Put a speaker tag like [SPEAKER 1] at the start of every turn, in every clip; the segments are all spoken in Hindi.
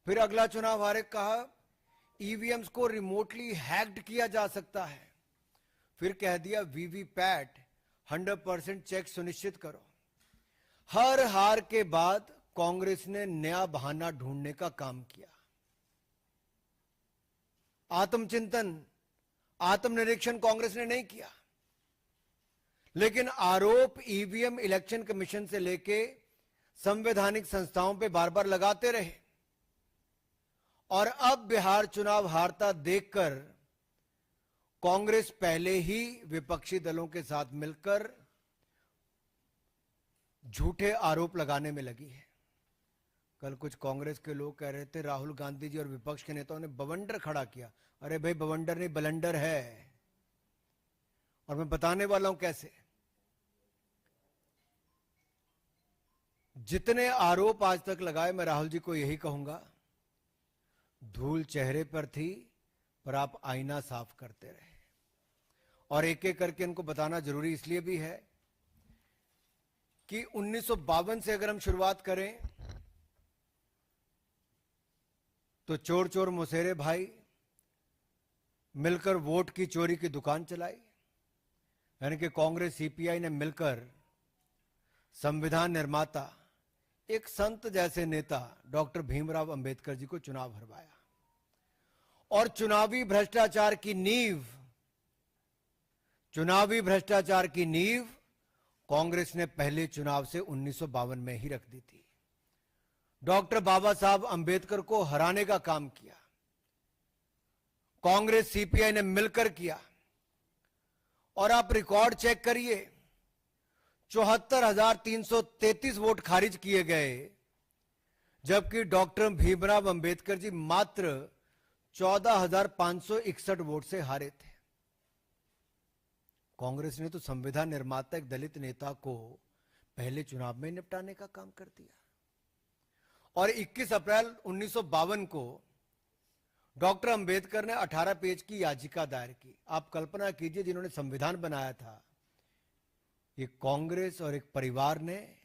[SPEAKER 1] फिर अगला चुनाव हारे, कहा ईवीएम्स को रिमोटली हैक्ड किया जा सकता है। फिर कह दिया वीवीपैट 100% चेक सुनिश्चित करो। हर हार के बाद कांग्रेस ने नया बहाना ढूंढने का काम किया। आत्मचिंतन, आत्मनिरीक्षण कांग्रेस ने नहीं किया, लेकिन आरोप ईवीएम इलेक्शन कमीशन से लेके संवैधानिक संस्थाओं पे बार बार लगाते रहे। और अब बिहार चुनाव हारता देखकर कांग्रेस पहले ही विपक्षी दलों के साथ मिलकर झूठे आरोप लगाने में लगी है। कल कुछ कांग्रेस के लोग कह रहे थे राहुल गांधी जी और विपक्ष के नेताओं ने बवंडर खड़ा किया। अरे भाई, बवंडर नहीं बलंडर है, और मैं बताने वाला हूं कैसे। जितने आरोप आज तक लगाए, मैं राहुल जी को यही कहूंगा, धूल चेहरे पर थी पर आप आईना साफ करते रहे। और एक एक करके इनको बताना जरूरी इसलिए भी है कि 1952 से अगर हम शुरुआत करें तो चोर चोर मुसेरे भाई मिलकर वोट की चोरी की दुकान चलाई। यानी कि कांग्रेस सीपीआई ने मिलकर संविधान निर्माता, एक संत जैसे नेता डॉक्टर भीमराव अंबेडकर जी को चुनाव हरवाया। और चुनावी भ्रष्टाचार की नींव कांग्रेस ने पहले चुनाव से 1952 में ही रख दी थी। डॉक्टर बाबा साहब अंबेडकर को हराने का काम किया कांग्रेस सीपीआई ने मिलकर किया। और आप रिकॉर्ड चेक करिए, 74,333 वोट खारिज किए गए, जबकि डॉक्टर भीमराव अंबेडकर जी मात्र 14,561 वोट से हारे थे। कांग्रेस ने तो संविधान निर्माता एक दलित नेता को पहले चुनाव में निपटाने का काम कर दिया। और 21 अप्रैल 1952 को डॉक्टर अंबेडकर ने 18 पेज की याचिका दायर की। आप कल्पना कीजिए, जिन्होंने संविधान बनाया था, एक कांग्रेस और एक परिवार ने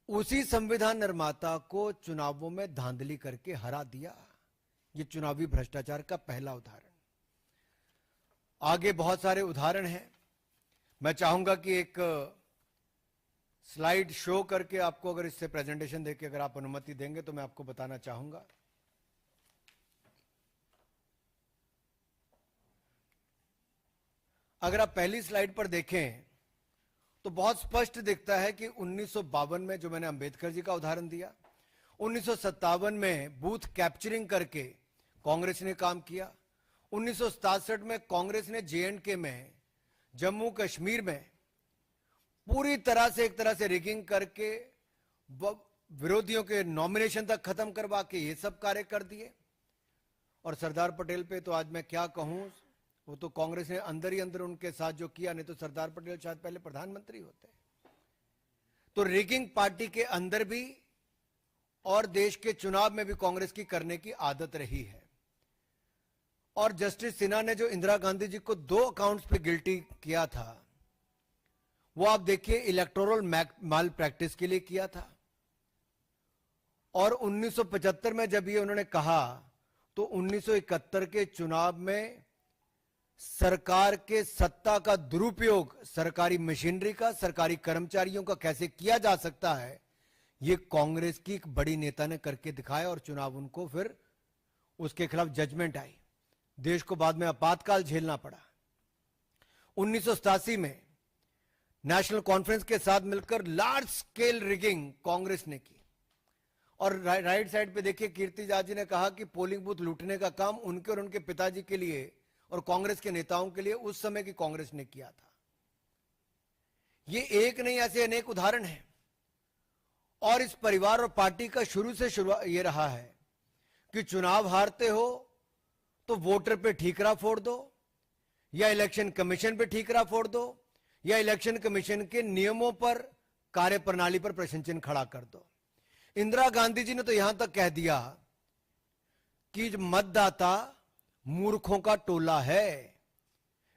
[SPEAKER 1] उसी संविधान निर्माता को चुनावों में धांधली करके हरा दिया। यह चुनावी भ्रष्टाचार का पहला उदाहरण। आगे बहुत सारे उदाहरण हैं। मैं चाहूंगा कि एक स्लाइड शो करके आपको, अगर इससे प्रेजेंटेशन देके अगर आप अनुमति देंगे तो मैं आपको बताना चाहूंगा। अगर आप पहली स्लाइड पर देखें तो बहुत स्पष्ट दिखता है कि 1952 में, जो मैंने अंबेडकर जी का उदाहरण दिया, 1957 में बूथ कैप्चरिंग करके कांग्रेस ने काम किया। 1967 में कांग्रेस ने जेएंडके में, जम्मू कश्मीर में पूरी तरह से, एक तरह से रिगिंग करके विरोधियों के नॉमिनेशन तक खत्म करवा के ये सब कार्य कर दिए। और सरदार पटेल पे तो आज मैं क्या कहूं, वो तो कांग्रेस ने अंदर ही अंदर उनके साथ जो किया, नहीं तो सरदार पटेल शायद पहले प्रधानमंत्री होते। तो रिगिंग पार्टी के अंदर भी और देश के चुनाव में भी कांग्रेस की करने की आदत रही है। और जस्टिस सिन्हा ने जो इंदिरा गांधी जी को 2 अकाउंट्स पे गिल्टी किया था, वो आप देखिए इलेक्टोरल माल प्रैक्टिस के लिए किया था। और 1975 में जब ये उन्होंने कहा, तो 1971 के चुनाव में सरकार के सत्ता का दुरुपयोग सरकारी मशीनरी का, सरकारी कर्मचारियों का कैसे किया जा सकता है, ये कांग्रेस की एक बड़ी नेता ने करके दिखाया। और चुनाव उनको फिर उसके खिलाफ जजमेंट आई, देश को बाद में आपातकाल झेलना पड़ा। 1987 में नेशनल कॉन्फ्रेंस के साथ मिलकर लार्ज स्केल रिगिंग कांग्रेस ने की। और राइट साइड पे देखिए, कीर्ति जा जी ने कहा कि पोलिंग बूथ लूटने का काम उनके और उनके पिताजी के लिए और कांग्रेस के नेताओं के लिए उस समय की कांग्रेस ने किया था। ये एक नहीं, ऐसे अनेक उदाहरण हैं। और इस परिवार और पार्टी का शुरू से ये रहा है कि चुनाव हारते हो तो वोटर पे ठीकरा फोड़ दो, या इलेक्शन कमीशन पे ठीकरा फोड़ दो, या इलेक्शन कमीशन के नियमों पर, कार्यप्रणाली पर प्रश्न चिन्ह खड़ा कर दो। इंदिरा गांधी जी ने तो यहां तक कह दिया कि मतदाता मूर्खों का टोला है।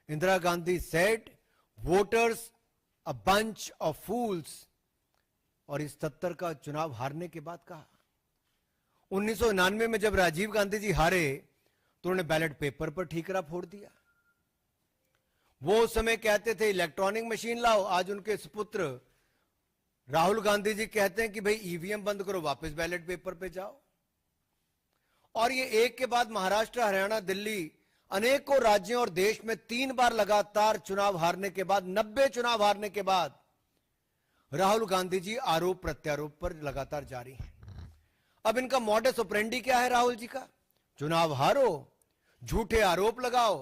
[SPEAKER 1] Indira Gandhi said voters a bunch of fools. और इस 77 का चुनाव हारने के बाद कहा, 1999 में जब राजीव गांधी जी हारे तो उन्होंने बैलेट पेपर पर ठीकरा फोड़ दिया। वो उस समय कहते थे इलेक्ट्रॉनिक मशीन लाओ, आज उनके सुपुत्र राहुल गांधी जी कहते हैं कि भाई ईवीएम बंद करो, वापस बैलेट पेपर पे जाओ। और ये एक के बाद महाराष्ट्र, हरियाणा, दिल्ली, अनेकों राज्यों और देश में 3 बार लगातार चुनाव हारने के बाद, 90 चुनाव हारने के बाद राहुल गांधी जी आरोप प्रत्यारोप पर लगातार जारी हैं। अब इनका मॉडस ऑपरेंडी क्या है राहुल जी का? चुनाव हारो, झूठे आरोप लगाओ,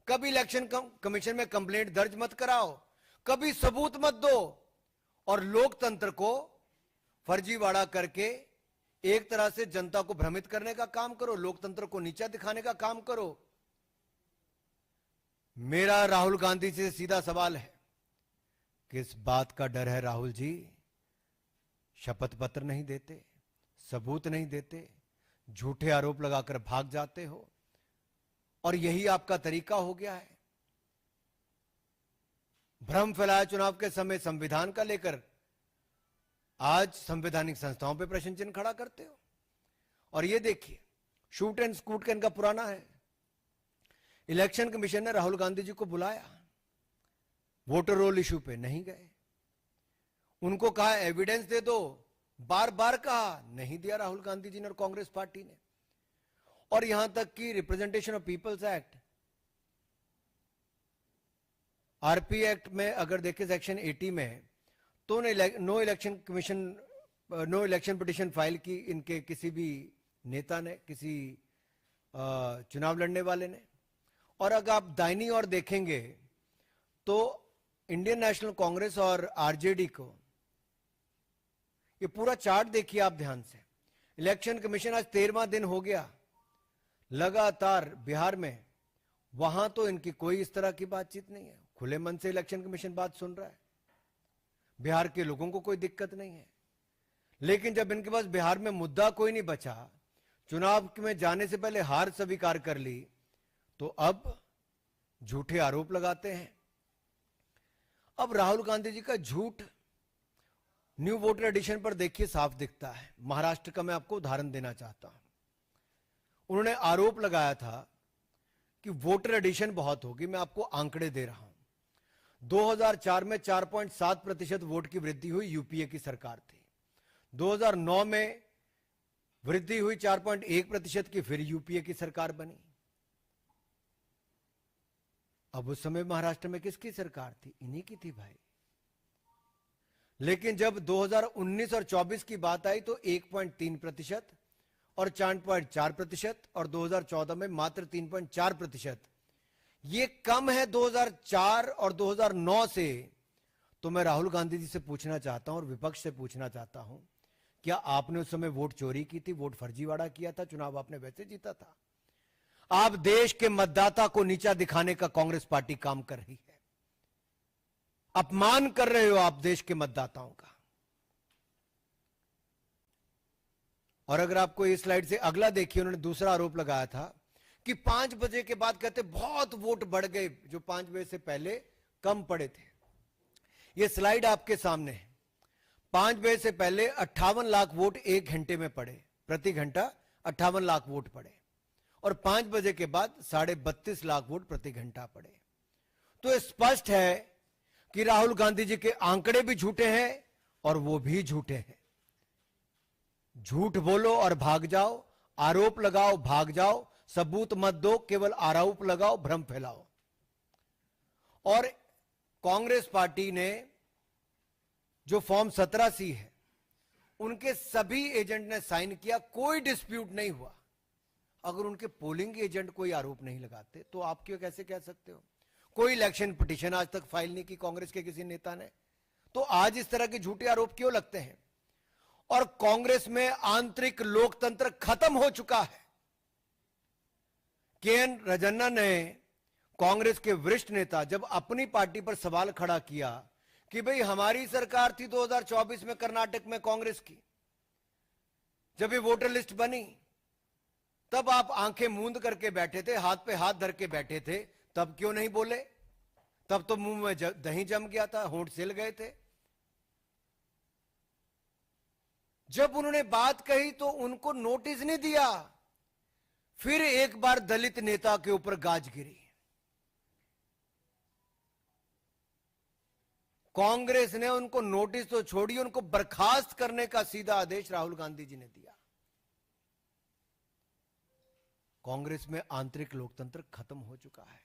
[SPEAKER 1] कभी इलेक्शन कमीशन में कंप्लेंट दर्ज मत कराओ, कभी सबूत मत दो, और लोकतंत्र को फर्जीवाड़ा करके एक तरह से जनता को भ्रमित करने का काम करो, लोकतंत्र को नीचा दिखाने का काम करो। मेरा राहुल गांधी से सीधा सवाल है, किस बात का डर है राहुल जी? शपथ पत्र नहीं देते, सबूत नहीं देते, झूठे आरोप लगाकर भाग जाते हो, और यही आपका तरीका हो गया है। भ्रम फैलाया चुनाव के समय संविधान का लेकर, आज संवैधानिक संस्थाओं पे प्रश्न चिन्ह खड़ा करते हो। और ये देखिए, शूट एंड स्कूट का इनका पुराना है। इलेक्शन कमीशन ने राहुल गांधी जी को बुलाया, वोटर रोल इशू पे नहीं गए, उनको कहा एविडेंस दे दो, बार बार कहा, नहीं दिया राहुल गांधी जी ने और कांग्रेस पार्टी ने। और यहां तक कि representation of peoples act, RP act में अगर देखें सेक्शन 80 में, तो no election commission, no election petition file की इनके किसी भी नेता ने, किसी चुनाव लड़ने वाले ने। और अगर आप दाहिनी ओर देखेंगे तो इंडियन नेशनल कांग्रेस और आरजेडी को, ये पूरा चार्ट देखिए आप ध्यान से। इलेक्शन कमीशन आज 13वां दिन हो गया लगातार बिहार में, वहां तो इनकी कोई इस तरह की बातचीत नहीं है, खुले मन से इलेक्शन कमीशन बात सुन रहा है, बिहार के लोगों को कोई दिक्कत नहीं है। लेकिन जब इनके पास बिहार में मुद्दा कोई नहीं बचा, चुनाव में जाने से पहले हार स्वीकार कर ली, तो अब झूठे आरोप लगाते हैं। अब राहुल गांधी जी का झूठ न्यू वोटर एडिशन पर देखिए साफ दिखता है। महाराष्ट्र का मैं आपको उदाहरण देना चाहता हूं। उन्होंने आरोप लगाया था कि वोटर एडिशन बहुत होगी। मैं आपको आंकड़े दे रहा हूं। 2004 में 4.7% वोट की वृद्धि हुई, यूपीए की सरकार थी। 2009 में वृद्धि हुई 4.1% की, फिर यूपीए की सरकार बनी। अब उस समय महाराष्ट्र में किसकी सरकार थी? इन्हीं की थी भाई। लेकिन जब 2019 और 24 की बात आई तो 1.3% और 4.4%, और 2014 में मात्र 3.4%। ये कम है 2004 और 2009 से। तो मैं राहुल गांधी जी से पूछना चाहता हूं और विपक्ष से पूछना चाहता हूं, क्या आपने उस समय वोट चोरी की थी, वोट फर्जीवाड़ा किया था? चुनाव आपने वैसे जीता था। आप देश के मतदाता को नीचा दिखाने का कांग्रेस पार्टी काम कर रही है। अपमान कर रहे हो आप देश के मतदाताओं का। और अगर आपको इस स्लाइड से अगला देखिए, उन्होंने दूसरा आरोप लगाया था कि 5 बजे के बाद कहते बहुत वोट बढ़ गए, जो 5 बजे से पहले कम पड़े थे। यह स्लाइड आपके सामने है। 5 बजे से पहले 58 लाख वोट 1 घंटे में पड़े, प्रति घंटा 58 लाख वोट पड़े, और 5 बजे के बाद 32.5 लाख वोट प्रति घंटा पड़े। तो स्पष्ट है कि राहुल गांधी जी के आंकड़े भी झूठे हैं और वो भी झूठे हैं। झूठ बोलो और भाग जाओ, आरोप लगाओ भाग जाओ, सबूत मत दो, केवल आरोप लगाओ, भ्रम फैलाओ। और कांग्रेस पार्टी ने जो फॉर्म 17C है, उनके सभी एजेंट ने साइन किया, कोई डिस्प्यूट नहीं हुआ। अगर उनके पोलिंग एजेंट कोई आरोप नहीं लगाते तो आप क्यों कैसे कह सकते हो? कोई इलेक्शन पिटीशन आज तक फाइल नहीं की कांग्रेस के किसी नेता ने, तो आज इस तरह के झूठे आरोप क्यों लगते हैं? और कांग्रेस में आंतरिक लोकतंत्र खत्म हो चुका है। के.एन. रजन्ना ने, कांग्रेस के वरिष्ठ नेता, जब अपनी पार्टी पर सवाल खड़ा किया कि भाई हमारी सरकार थी 2024 में कर्नाटक में कांग्रेस की, जब ये वोटर लिस्ट बनी, तब आप आंखें मूंद करके बैठे थे, हाथ पे हाथ धर के बैठे थे, तब क्यों नहीं बोले? तब तो मुंह में दही जम गया था, होंठ सिल गए थे। जब उन्होंने बात कही तो उनको नोटिस नहीं दिया, फिर एक बार दलित नेता के ऊपर गाज गिरी। कांग्रेस ने उनको नोटिस तो छोड़ी, उनको बर्खास्त करने का सीधा आदेश राहुल गांधी जी ने दिया। कांग्रेस में आंतरिक लोकतंत्र खत्म हो चुका है।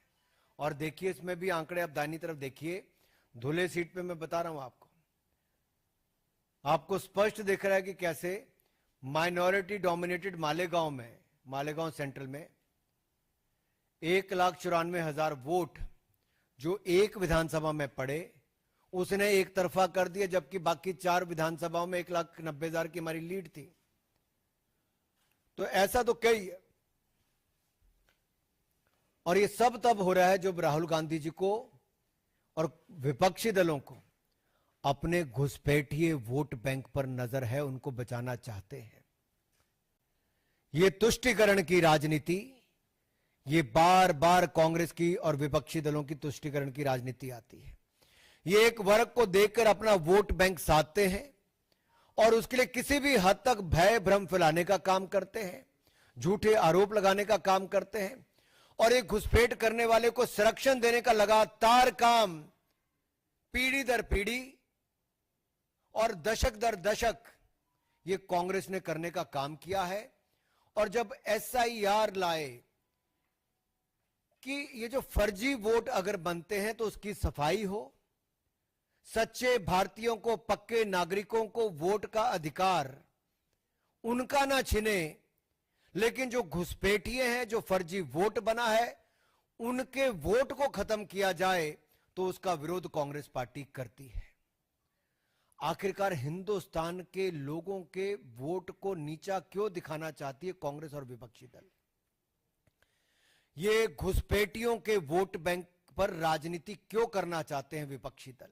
[SPEAKER 1] और देखिए इसमें भी आंकड़े, आप दाहिनी तरफ देखिए, धुले सीट पे मैं बता रहा हूं आपको स्पष्ट दिख रहा है कि कैसे माइनॉरिटी डोमिनेटेड मालेगांव सेंट्रल में 1,94,000 वोट जो एक विधानसभा में पड़े, उसने एक तरफा कर दिया, जबकि बाकी 4 विधानसभाओं में 1,90,000 की हमारी लीड थी। तो ऐसा तो कई है। और ये सब तब हो रहा है जब राहुल गांधी जी को और विपक्षी दलों को अपने घुसपैठिए वोट बैंक पर नजर है, उनको बचाना चाहते हैं। ये तुष्टीकरण की राजनीति, ये बार बार कांग्रेस की और विपक्षी दलों की तुष्टीकरण की राजनीति आती है। ये एक वर्ग को देखकर अपना वोट बैंक साधते हैं और उसके लिए किसी भी हद तक भय भ्रम फैलाने का काम करते हैं, झूठे आरोप लगाने का काम करते हैं, और एक घुसपैठ करने वाले को संरक्षण देने का लगातार काम पीढ़ी दर पीढ़ी और दशक दर दशक ये कांग्रेस ने करने का काम किया है। और जब SIR लाए कि ये जो फर्जी वोट अगर बनते हैं तो उसकी सफाई हो, सच्चे भारतीयों को, पक्के नागरिकों को वोट का अधिकार उनका ना छिने, लेकिन जो घुसपैठिए हैं, जो फर्जी वोट बना है, उनके वोट को खत्म किया जाए, तो उसका विरोध कांग्रेस पार्टी करती है। आखिरकार हिंदुस्तान के लोगों के वोट को नीचा क्यों दिखाना चाहती है कांग्रेस और विपक्षी दल? ये घुसपैठियों के वोट बैंक पर राजनीति क्यों करना चाहते हैं विपक्षी दल?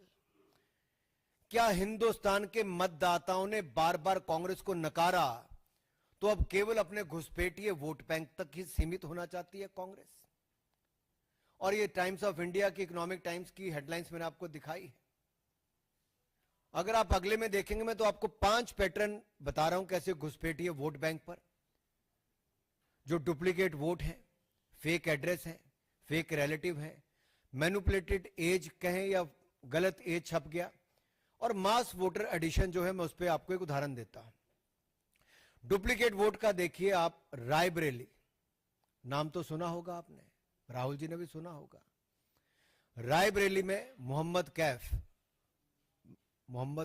[SPEAKER 1] क्या हिंदुस्तान के मतदाताओं ने बार बार कांग्रेस को नकारा, तो अब केवल अपने घुसपैठिए वोट बैंक तक ही सीमित होना चाहती है कांग्रेस? और ये टाइम्स ऑफ इंडिया की, इकोनॉमिक टाइम्स की हेडलाइंस मैंने आपको दिखाई है। अगर आप अगले में देखेंगे, मैं तो आपको 5 पैटर्न बता रहा हूं कैसे घुसपैठिए वोट बैंक पर जो डुप्लीकेट वोट है, फेक एड्रेस है, फेक रिलेटिव है, मैनिपुलेटेड एज कहें या गलत एज छप गया, और मास वोटर एडिशन जो है, मैं उस पर आपको एक उदाहरण देता हूं। डुप्लीकेट वोट का देखिए आप, रायबरेली नाम तो सुना होगा आपने, राहुल जी ने भी सुना होगा। रायबरेली में मोहम्मद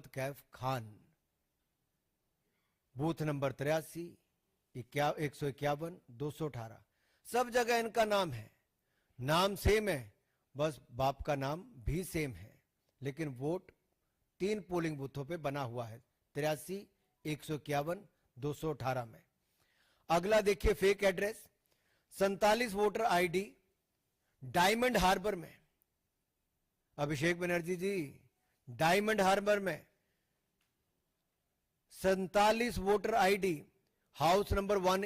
[SPEAKER 1] कैफ खान, बूथ नंबर 83, 151, 218, सब जगह इनका नाम है, नाम सेम है, बस बाप का नाम भी सेम है, लेकिन वोट 3 पोलिंग बूथों पे बना हुआ है, 83, 151, 218 में। अगला देखिए fake address, 47 voter ID Diamond Harbour में। अभिषेक बनर्जी जी, डायमंड हार्बर में 47 वोटर आईडी, हाउस नंबर 1